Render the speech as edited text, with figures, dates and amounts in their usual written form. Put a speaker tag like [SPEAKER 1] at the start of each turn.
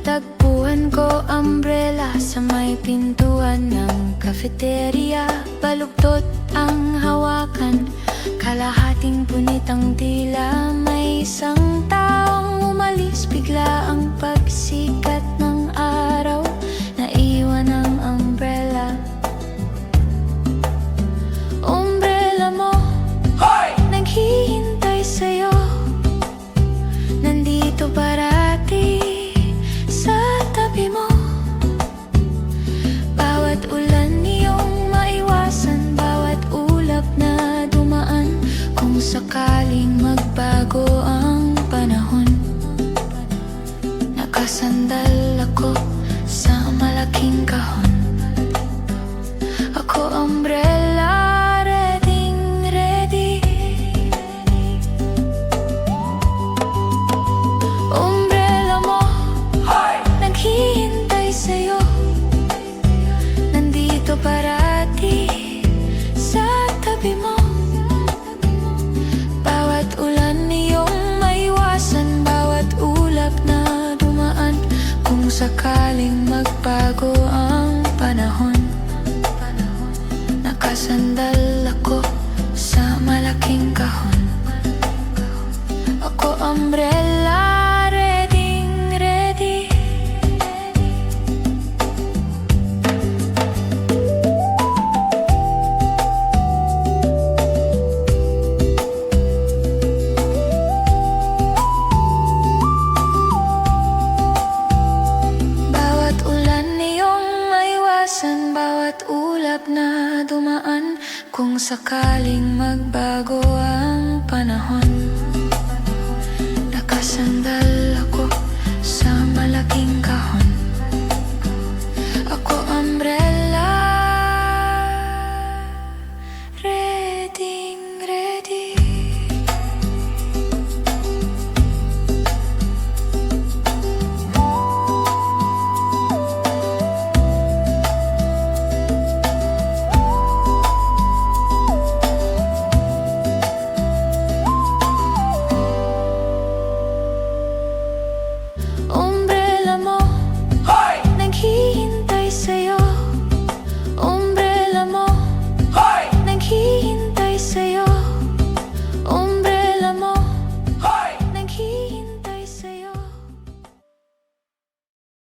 [SPEAKER 1] Natagpuan ko umbrella sa may pintuan ng cafeteria. Baluktot ang hawakan, kalahating punit ang tila. May isang taong umalis, bigla ang pagsikat ng araw. Naiwan ang umbrella. Umbrella mo, hoy! Naghihintay sa'yo. Nandito parati sa tabi mo. Bawat ulan iyong maiwasan, bawat ulap na dumaan. Kung sakaling magbago ang panahon, nakasandal ako sa malaking kahon. Ako umbrella, readyng ready. Umbrella mo, hoy! Naghihintay sa'yo. Nandito parati sa tabi mo. Bawat ulan iyong maiwasan, bawat ulap na dumaan. Kung sakaling magbago ang panahon, nakasandal ako sa malaking kahon. Ako umbrella, readyng ready. Bawat ulan iyong maiwasan, bawat ulap na dumaan. Kung sakaling magbago ang panahon,